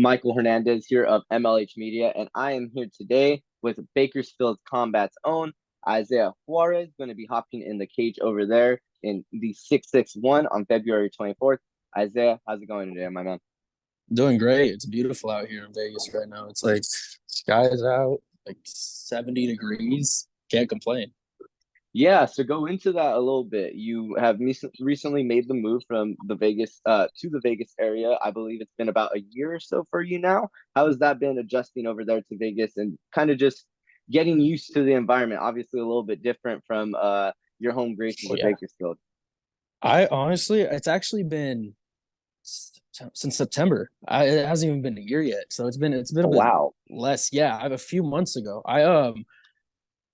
Michael Hernandez here of MLH Media, and I am here today with Bakersfield Combat's own Isaiah Juarez, going to be hopping in the cage over there in the 661 on February 24th. Isaiah, how's it going today, my man? Doing great. It's beautiful out here in Vegas right now. It's like skies out, like 70 degrees. Can't complain. Yeah, so go into that a little bit. You have recently made the move from the Vegas to the Vegas area. I believe it's been about a year or so for you now. How has that been adjusting over there to Vegas and kind of just getting used to the environment? Obviously, a little bit different from your home graces Oh of yeah. Bakersfield. I honestly, it's actually been since September. It hasn't even been a year yet, so it's been a Oh, bit wow. less. Yeah, I have a few months ago.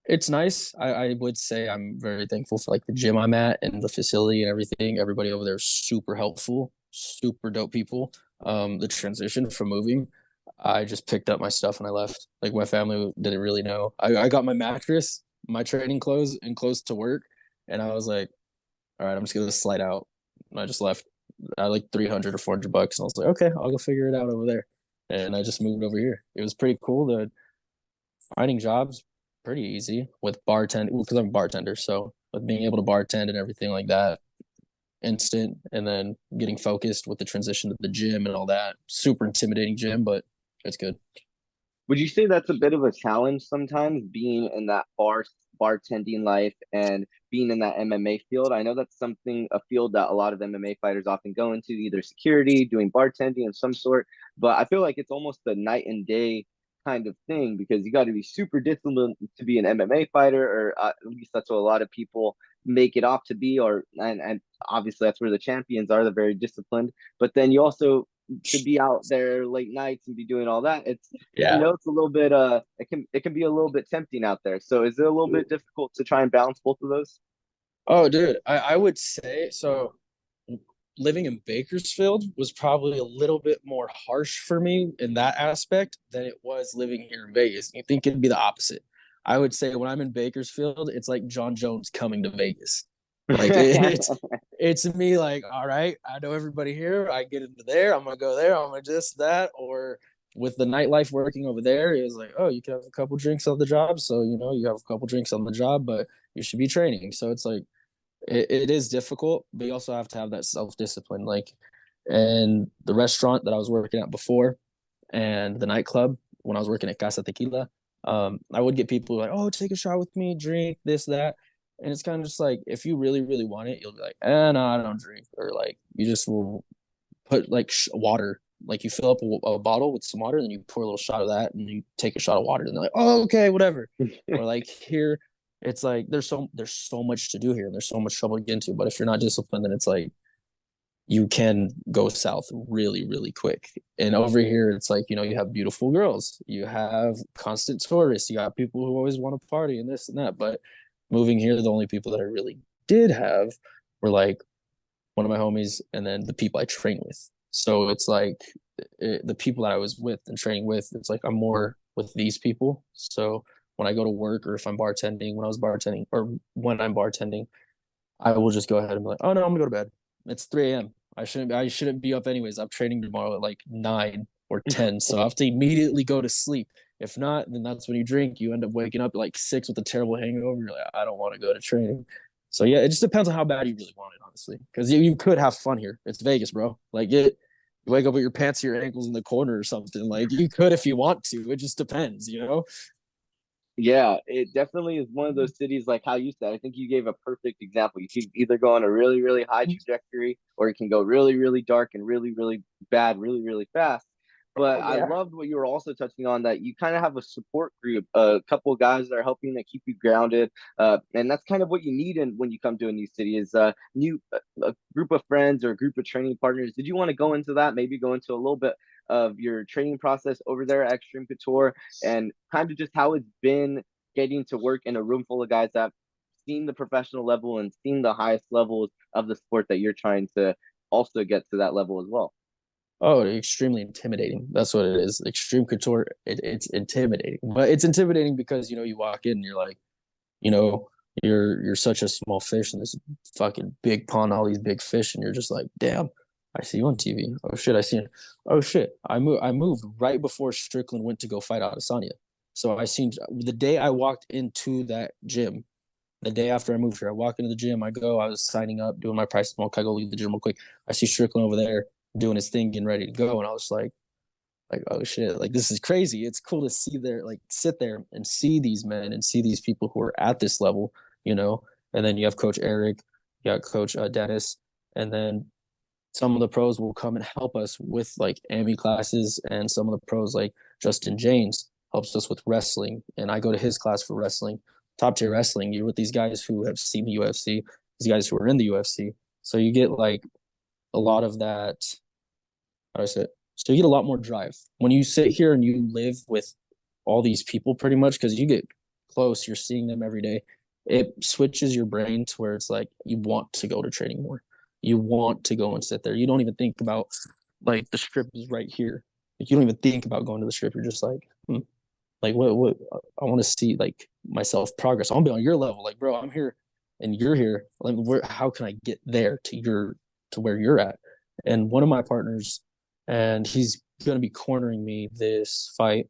It's nice. I would say I'm very thankful for like the gym I'm at and the facility and everything. Everybody over there is super helpful, super dope people. The transition from moving, I just picked up my stuff and I left. Like my family didn't really know. I got my mattress, my training clothes, and clothes to work, and I was like, all right, I'm just gonna slide out. And I just left. I like 300 or 400 bucks, and I was like, okay, I'll go figure it out over there. And I just moved over here. It was pretty cool. The finding jobs pretty easy with bartend because I'm a bartender. So with being able to bartend and everything like that, instant, and then getting focused with the transition to the gym and all that. Super intimidating gym, but it's good. Would you say that's a bit of a challenge sometimes being in that bartending life and being in that MMA field? I know that's a field that a lot of MMA fighters often go into, either security, doing bartending of some sort. But I feel like it's almost a night and day kind of thing because you got to be super disciplined to be an MMA fighter, or at least that's what a lot of people make it off to be. And obviously that's where the champions are. They're very disciplined, but then you also to be out there late nights and be doing all that. Yeah. It's a little bit it can be a little bit tempting out there. So is it a little bit difficult to try and balance both of those? Oh, dude, I would say so. Living in Bakersfield was probably a little bit more harsh for me in that aspect than it was living here in Vegas. You think it'd be the opposite. I would say when I'm in Bakersfield, it's like John Jones coming to Vegas. Like it's me like, all right, I know everybody here. I get into there, I'm gonna go there, I'm gonna just that. Or with the nightlife working over there, it was like, oh, you can have a couple drinks on the job. So, you have a couple drinks on the job, but you should be training. So it's like it is difficult, but you also have to have that self discipline. Like, and the restaurant that I was working at before, and the nightclub when I was working at Casa Tequila, I would get people like, "Oh, take a shot with me, drink this, that," and it's kind of just like if you really, really want it, you'll be like, no, I don't drink," or like you just will put like water. Like you fill up a bottle with some water, and then you pour a little shot of that, and you take a shot of water, and they're like, "Oh, okay, whatever." Or like here, it's like there's so much to do here, and there's so much trouble to get into. But if you're not disciplined, then it's like you can go south really, really quick. And over here, it's like you have beautiful girls, you have constant tourists, you got people who always want to party and this and that. But moving here, the only people that I really did have were like one of my homies, and then the people I train with. So it's like the people that I was with and training with, it's like I'm more with these people. So when I go to work or if I'm bartending, when I was bartending or when I'm bartending, I will just go ahead and be like, oh no, I'm gonna go to bed. It's 3 a.m. I shouldn't be up anyways. I'm training tomorrow at like 9 or 10. So I have to immediately go to sleep. If not, then that's when you drink. You end up waking up at like 6 with a terrible hangover. You're like, I don't want to go to training. So yeah, it just depends on how bad you really want it, honestly. Because you could have fun here. It's Vegas, bro. Like you wake up with your pants to your ankles in the corner or something. Like you could if you want to. It just depends. Yeah, it definitely is one of those cities like how you said. I think you gave a perfect example. You could either go on a really, really high trajectory or you can go really, really dark and really, really bad, really, really fast. But I Yeah. loved what you were also touching on that you kind of have a support group, a couple of guys that are helping to keep you grounded. And that's kind of what you need when you come to a new city is a group of friends or a group of training partners. Did you want to go into that? Maybe go into a little bit of your training process over there at Xtreme Couture and kind of just how it's been getting to work in a room full of guys that have seen the professional level and seen the highest levels of the sport that you're trying to also get to that level as well. Oh, extremely intimidating. That's what it is. Extreme couture, it's intimidating. But it's intimidating because you walk in and you're like, you know, you're such a small fish in this fucking big pond, all these big fish, and you're just like, damn, I see you on TV. Oh shit, I see you. Oh shit, I moved right before Strickland went to go fight Adesanya. So I seen the day I walked into that gym, the day after I moved here, I walk into the gym, I was signing up, doing my price smoke, I go leave the gym real quick. I see Strickland over there doing his thing, getting ready to go, and I was like, oh shit, like this is crazy. It's cool to see there, like sit there and see these men and see these people who are at this level, you know. And then you have Coach Eric, you got Coach Dennis, and then some of the pros will come and help us with like AMI classes, and some of the pros like Justin James helps us with wrestling, and I go to his class for wrestling, top tier wrestling. You're with these guys who have seen the UFC, these guys who are in the UFC, so you get like a lot of that. How do I say it? So you get a lot more drive when you sit here and you live with all these people pretty much, because you get close, you're seeing them every day. It switches your brain to where it's like you want to go to training more. You want to go and sit there. You don't even think about like the strip is right here. Like you don't even think about going to the strip. You're just like what I want to see like myself progress. I want to be on your level. Like, bro, I'm here and you're here. Like, how can I get there to where you're at? And one of my partners, and he's going to be cornering me this fight.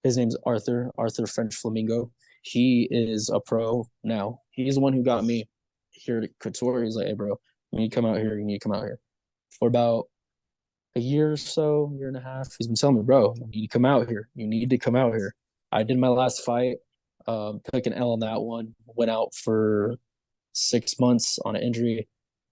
His name's Arthur French Flamingo. He is a pro now. He's the one who got me here to Couture. He's like, hey, bro, you need to come out here. You need to come out here. For about a year or so, year and a half, he's been telling me, bro, you need to come out here. You need to come out here. I did my last fight, took an L on that one, went out for 6 months on an injury,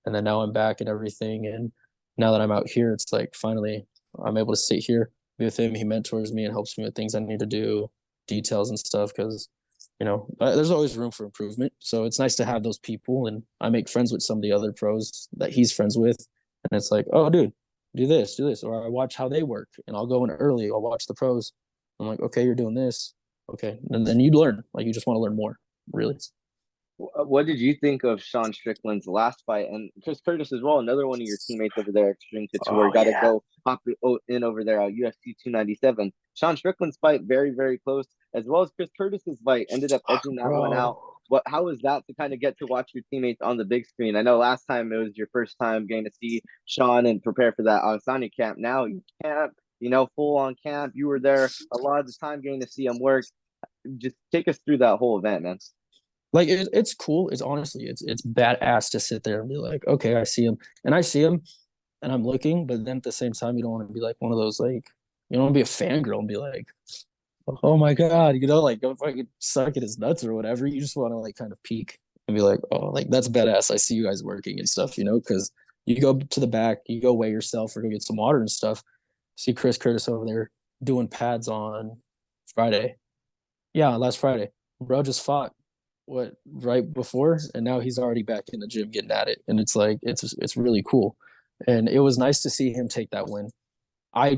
and then now I'm back and everything. And now that I'm out here, it's like finally I'm able to sit here, be with him. He mentors me and helps me with things I need to do, details and stuff, because there's always room for improvement. So it's nice to have those people, and I make friends with some of the other pros that he's friends with, and it's like, oh, dude, do this, or I watch how they work, and I'll go in early. I'll watch the pros. I'm like, okay, you're doing this, okay, and then you learn. Like you just want to learn more, really. What did you think of Sean Strickland's last fight and Chris Curtis as well? Another one of your teammates over there, Xtreme Couture, Oh got to yeah. go hop in over there at UFC 297. Sean Strickland's fight very, very close, as well as Chris Curtis's fight ended up Fuck, edging that one out. bro. How was that to kind of get to watch your teammates on the big screen? I know last time it was your first time getting to see Sean and prepare for that Adesanya camp. Now you camp, full on camp. You were there a lot of the time getting to see him work. Just take us through that whole event, man. Like it's cool. It's honestly it's badass to sit there and be like, okay, I see him, and I'm looking, but then at the same time, you don't want to be like one of those like you don't want to be a fangirl and be like, oh my god, like go fucking suck at his nuts or whatever. You just want to like kind of peek and be like, oh, like that's badass. I see you guys working and stuff, because you go to the back, you go weigh yourself or go get some water and stuff. See Chris Curtis over there doing pads on Friday. Yeah, last Friday. Bro just fought right before, and now he's already back in the gym getting at it. And it's like it's really cool. And it was nice to see him take that win. I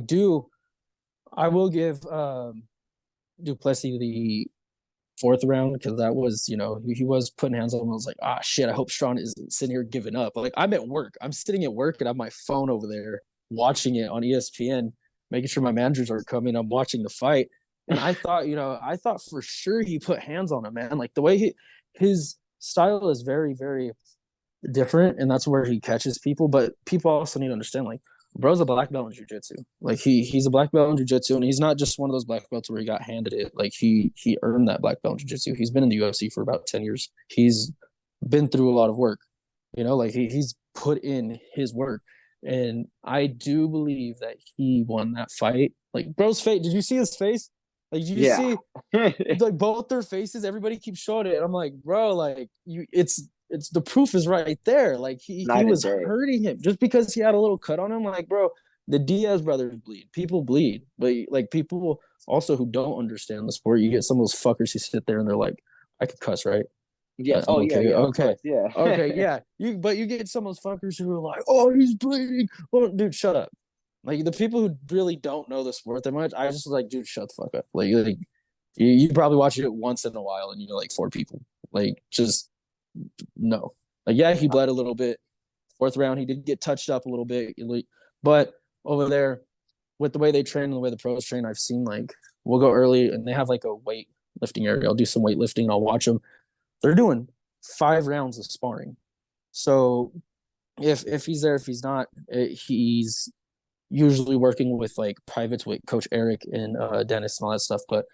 will give Duplessis the fourth round, because that was, he was putting hands on him. I was like, ah, shit, I hope Sean isn't sitting here giving up. Like, I'm at work. I'm sitting at work and I have my phone over there watching it on ESPN, making sure my managers are coming. I'm watching the fight. And I thought for sure he put hands on him, man. Like the way his style is very, very different, and that's where he catches people. But people also need to understand, like, bro's a black belt in jiu-jitsu. Like he's a black belt in jiu-jitsu, and he's not just one of those black belts where he got handed it. Like he earned that black belt in jiu-jitsu. He's been in the UFC for about 10 years. He's been through a lot of work. Like he's put in his work. And I do believe that he won that fight. Like bro's face, did you see his face? Like did you Yeah. see like both their faces? Everybody keeps showing it. And I'm like, bro, like it's the proof is right there. Like he was hurting him just because he had a little cut on him. Like, bro, the Diaz brothers bleed. People bleed, but like people also who don't understand the sport, you get some of those fuckers who sit there and they're like, I could cuss, right? Yeah. I'm Oh, okay. yeah. Okay. Course, yeah. Okay. Yeah. But you get some of those fuckers who are like, oh, he's bleeding. Oh, dude, shut up. Like the people who really don't know the sport that much, I just like, dude, shut the fuck up. Like you probably watch it once in a while and you're like 4 people. Like just no. Like yeah, he bled a little bit. Fourth round, he did get touched up a little bit. But over there, with the way they train and the way the pros train, I've seen like we'll go early and they have like a weight lifting area. I'll do some weightlifting. I'll watch them. They're doing 5 rounds of sparring. So if he's there, if he's not, he's usually working with like privates with Coach Eric and Dennis and all that stuff. But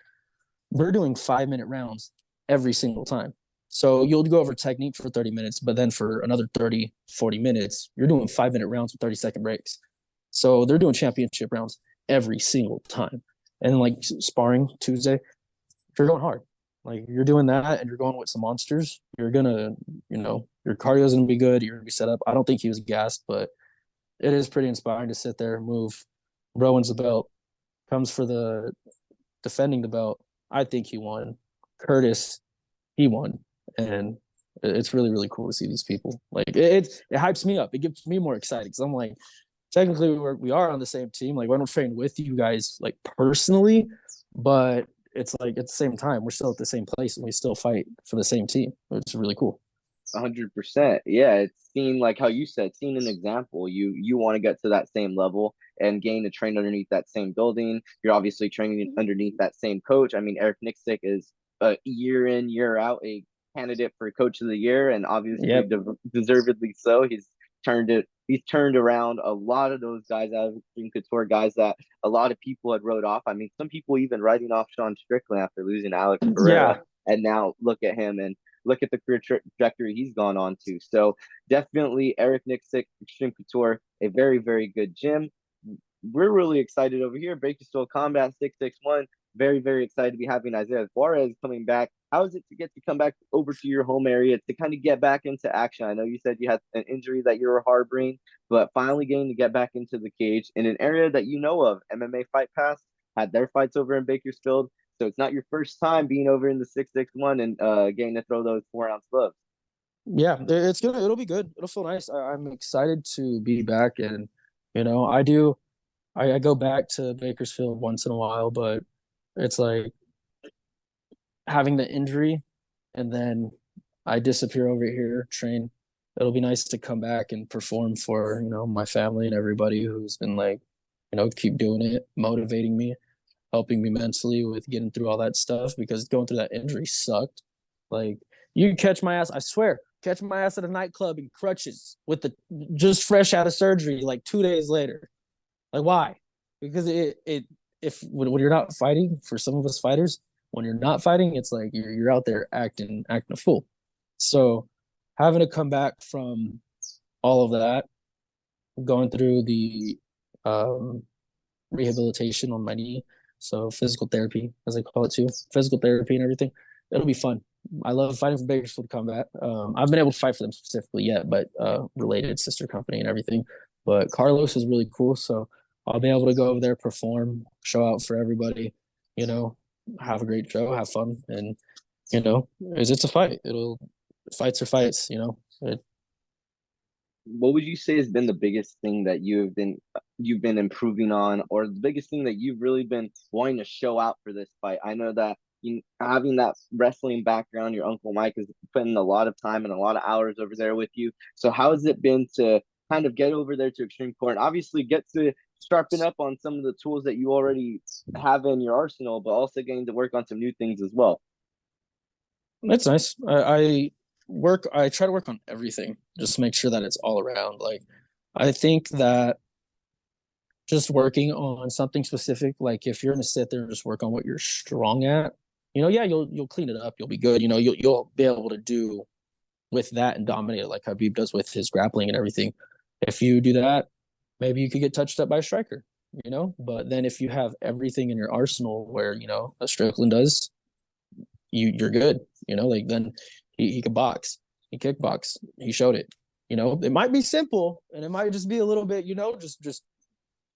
we're doing 5 minute rounds every single time. So you'll go over technique for 30 minutes, but then for another 30, 40 minutes, you're doing 5 minute rounds with 30-second breaks. So they're doing championship rounds every single time. And like sparring Tuesday, you're going hard. Like you're doing that and you're going with some monsters. You're gonna, your cardio is gonna be good. You're gonna be set up. I don't think he was gassed, but it is pretty inspiring to sit there, move. Rowan's the belt, comes for the defending the belt. I think he won. Curtis, he won, and it's really really cool to see these people. Like it hypes me up. It gets me more excited because I'm like, technically we are on the same team. Like I don't train with you guys like personally, but it's like at the same time we're still at the same place and we still fight for the same team. It's really cool. 100%. Yeah, it's seen like how you said, seeing an example. You want to get to that same level and gain to train underneath that same building. You're obviously training underneath that same coach. I mean, Eric Nicksick is a year in, year out a candidate for Coach of the Year, and obviously Yep. deservedly so. He's turned around a lot of those guys out of Xtreme Couture, guys that a lot of people had wrote off. I mean, some people even writing off Sean Strickland after losing Alex Yeah. Pereira, and now look at him and look at the career trajectory he's gone on to. So definitely Eric Nicksick, Xtreme Couture, a very, very good gym. We're really excited over here. Bakersfield Combat 661. Very, very excited to be having Isaiah Juarez coming back. How is it to get to come back over to your home area to kind of get back into action? I know you said you had an injury that you were harboring, but finally getting to get back into the cage in an area that you know of. MMA Fight Pass had their fights over in Bakersfield. So it's not your first time being over in the 661 and getting to throw those 4-ounce gloves. Yeah, it'll be good. It'll feel nice. I'm excited to be back, and I go back to Bakersfield once in a while, but it's like having the injury and then I disappear over here, train. It'll be nice to come back and perform for, my family and everybody who's been like, keep doing it, motivating me, helping me mentally with getting through all that stuff because going through that injury sucked. Like you catch my ass, I swear, catch my ass at a nightclub in crutches with the just fresh out of surgery like 2 days later. Like why? Because if when you're not fighting, for some of us fighters, when you're not fighting, it's like you're out there acting a fool. So having to come back from all of that, going through the rehabilitation on my knee, so physical therapy, as I call it too, physical therapy and everything, it'll be fun. I love fighting for Bakersfield Combat. I've been able to fight for them specifically yet, but related sister company and everything. But Carlos is really cool, so I'll be able to go over there, perform, show out for everybody, have a great show, have fun, and it's a fight. Fights are fights, What would you say has been the biggest thing that you've been improving on, or the biggest thing that you've really been wanting to show out for this fight? I know that having that wrestling background, your uncle Mike has put in a lot of time and a lot of hours over there with you. So how has it been to kind of get over there to Xtreme Couture and obviously get to sharpen up on some of the tools that you already have in your arsenal, but also getting to work on some new things as well? That's nice. I try to work on everything, just to make sure that it's all around. Like I think that just working on something specific, like if you're gonna sit there and just work on what you're strong at, yeah, you'll clean it up, you'll be good, you'll be able to do with that and dominate it like Habib does with his grappling and everything. If you do that, maybe you could get touched up by a striker, But then if you have everything in your arsenal where, a Strickland does, you're good, like then he could box, he kickbox, he showed it. It might be simple and it might just be a little bit, just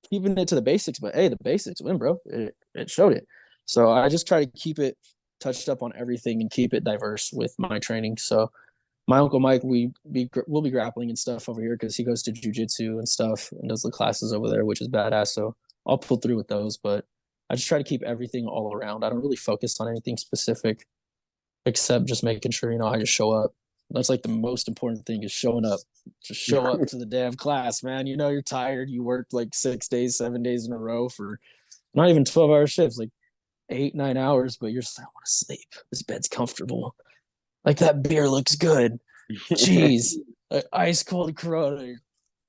keeping it to the basics, but hey, the basics win, bro. It showed it. So I just try to keep it touched up on everything and keep it diverse with my training. So my uncle Mike, we'll be grappling and stuff over here because he goes to jujitsu and stuff and does the classes over there, which is badass. So I'll pull through with those, but I just try to keep everything all around. I don't really focus on anything specific except just making sure, I just show up. That's like the most important thing is showing up. Just show up to the damn class, man. You're tired. You worked like 6 days, 7 days in a row for not even 12-hour shifts, like 8, 9 hours, but you're just like, I want to sleep. This bed's comfortable. Like that beer looks good. Jeez. ice cold Corona.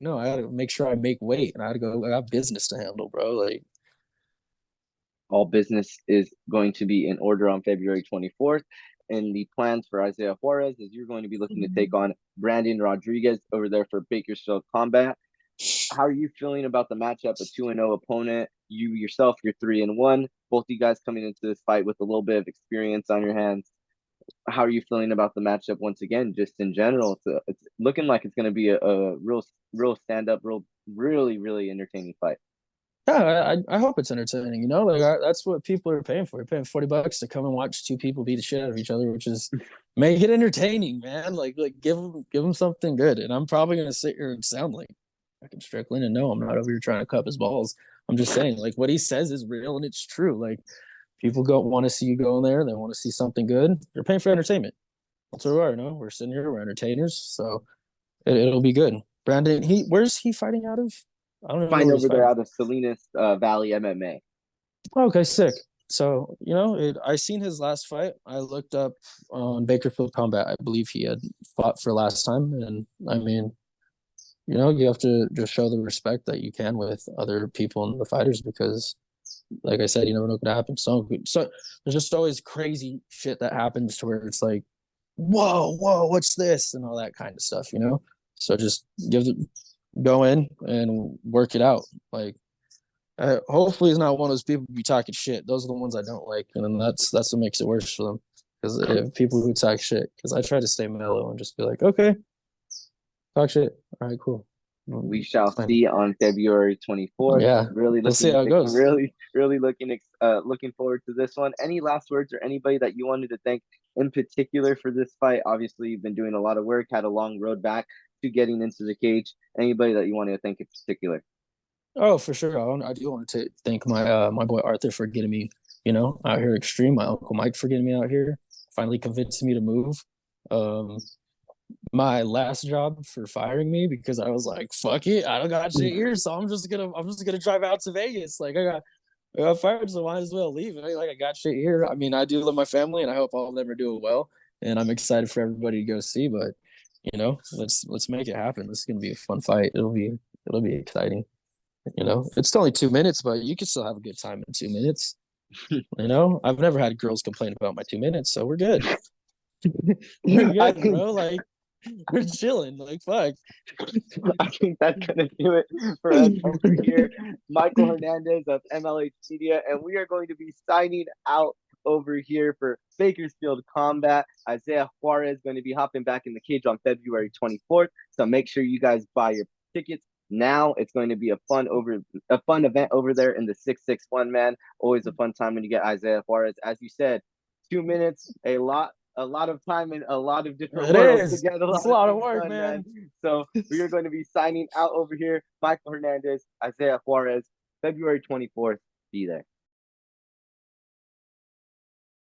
No, I gotta make sure I make weight, and I gotta go. I got business to handle, bro. Like, All business is going to be in order on February 24th. And the plans for Isaiah Juarez is you're going to be looking to take on Brandon Rodriguez over there for Bakersfield Combat. How are you feeling about the matchup? A 2-0 opponent, you yourself, you're 3-1. Both you guys coming into this fight with a little bit of experience on your hands. How are you feeling about the matchup once again, just in general? It's looking like it's going to be a real stand up, really entertaining fight. yeah, I hope it's entertaining. You know, like that's what people are paying for. You're paying $40 to come and watch two people beat the shit out of each other, which is make it entertaining, man. Like give them something good. And I'm probably gonna sit here and sound like fucking Strickland, and no, I'm not over here trying to cup his balls. I'm just saying, like what he says is real and it's true. Like people go want to see you go in there, they want to see something good. You're paying for entertainment. That's what we are. No, we're sitting here, we're entertainers, so it'll be good. Brandon, where's he fighting out of? I don't even know Fighting where he's over there fighting. out of Salinas Valley MMA. Okay, sick. So, you know, I seen his last fight. I looked up on Bakersfield Combat. I believe he had fought for last time. And I mean, you know, you have to just show the respect that you can with other people and the fighters because, like I said, you never know what could happen. So there's just always crazy shit that happens to where it's like, whoa, what's this? And all that kind of stuff, you know? So just go in and work it out. Like, hopefully, he's not one of those people who be talking shit. Those are the ones I don't like, and then that's what makes it worse for them. Because people who talk shit, because I try to stay mellow and just be like, okay, talk shit. All right, cool. We shall Fine. see on February 24th. Yeah, Really we'll see looking, how it goes. really looking forward to this one. Any last words or anybody that you wanted to thank in particular for this fight? Obviously, you've been doing a lot of work, had a long road back to getting into the cage. Anybody that you want to thank in particular? Oh, for sure. I do want to thank my boy Arthur for getting me, you know, out here extreme. My uncle Mike for getting me out here. Finally convinced me to move. Um, my last job for firing me because I was like, fuck it, I don't got shit here, so I'm just gonna drive out to Vegas. Like I got fired, so might as well leave. Like I got shit here. I mean, I do love my family, and I hope all of them are doing well. And I'm excited for everybody to go see. But you know, let's make it happen. This is gonna be a fun fight. It'll be exciting. You know, it's only 2 minutes, but you can still have a good time in 2 minutes. You know, I've never had girls complain about my 2 minutes, so we're good. We're I good, think bro. Like we're chilling. Like fuck. I think that's gonna do it for us over here. Michael Hernandez of MLH Media, and we are going to be signing out over here for Bakersfield Combat. Isaiah Juarez going to be hopping back in the cage on February 24th. So make sure you guys buy your tickets now. It's going to be a fun event over there in the 661, man. Always a fun time when you get Isaiah Juarez. As you said, 2 minutes, a lot of time in a lot of different It worlds to is. get a It's lot a of lot of things work, done, man. man. So we are going to be signing out over here. Michael Hernandez, Isaiah Juarez, February 24th. Be there.